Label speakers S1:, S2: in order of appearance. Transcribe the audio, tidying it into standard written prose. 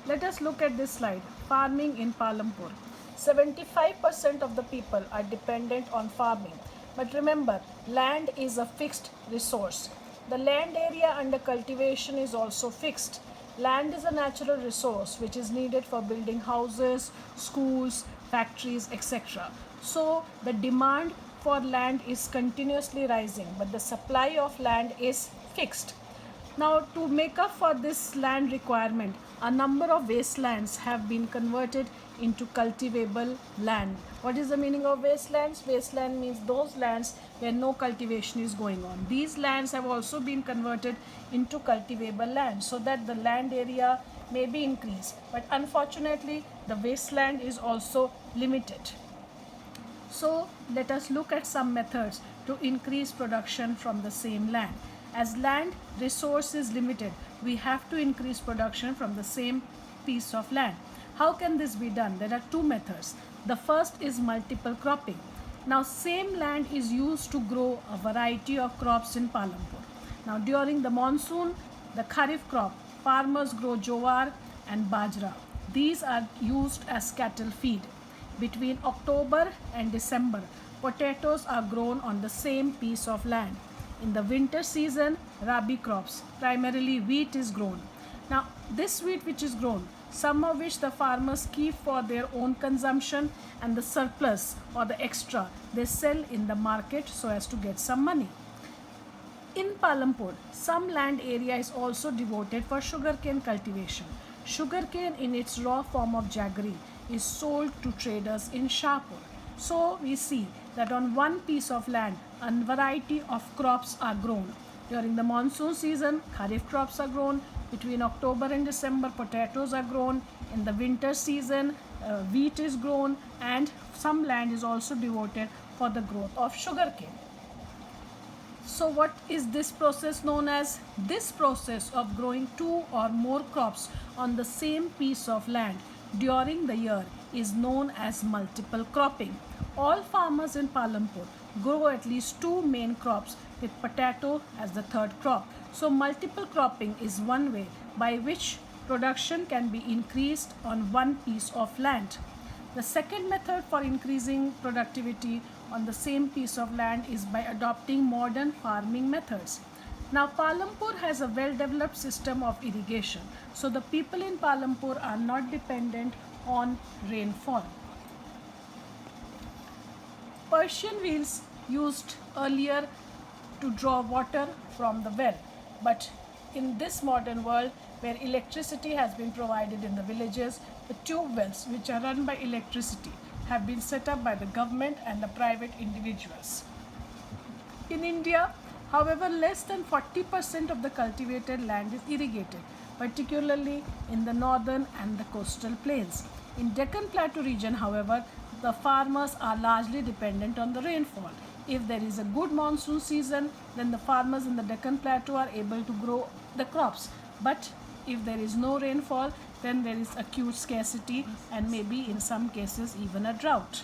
S1: Let us look at this slide. Farming in Palampur. 75% of the people are dependent on farming. But remember, land is a fixed resource. The land area under cultivation is also fixed. Land is a natural resource which is needed for building houses, schools, factories, etc. So the demand for land is continuously rising, but the supply of land is fixed. Now, to make up for this land requirement, a number of wastelands have been converted into cultivable land. What is the meaning of wastelands? Wasteland means those lands where no cultivation is going on. These lands have also been converted into cultivable land so that the land area may be increased. But unfortunately, the wasteland is also limited. So let us look at some methods to increase production from the same land. As land resource is limited, we have to increase production from the same piece of land. How can this be done? There are two methods. The first is multiple cropping. Now, same land is used to grow a variety of crops in Palampur. Now, during the monsoon, the Kharif crop, farmers grow jowar and bajra. These are used as cattle feed. Between October and December, potatoes are grown on the same piece of land. In the winter season, rabi crops, primarily wheat, is grown. Now, this wheat which is grown, some of which the farmers keep for their own consumption, and the surplus or the extra they sell in the market so as to get some money. In Palampur, some land area is also devoted for sugarcane cultivation. Sugarcane in its raw form of jaggery is sold to traders in Shahpur. So we see that on one piece of land, a variety of crops are grown. During the monsoon season, Kharif crops are grown. Between October and December, potatoes are grown. In the winter season, wheat is grown, and some land is also devoted for the growth of sugarcane. So what is this process known as? This process of growing two or more crops on the same piece of land during the year is known as multiple cropping. All farmers in Palampur grow at least two main crops with potato as the third crop. So multiple cropping is one way by which production can be increased on one piece of land. The second method for increasing productivity on the same piece of land is by adopting modern farming methods. Now, Palampur has a well-developed system of irrigation, so the people in Palampur are not dependent on rainfall. Persian wheels used earlier to draw water from the well, but in this modern world where electricity has been provided in the villages, the tube wells which are run by electricity have been set up by the government and the private individuals. In India, however, less than 40% of the cultivated land is irrigated, particularly in the northern and the coastal plains. In Deccan Plateau region, however, the farmers are largely dependent on the rainfall. If there is a good monsoon season, then the farmers in the Deccan Plateau are able to grow the crops. But if there is no rainfall, then there is acute scarcity and maybe in some cases even a drought.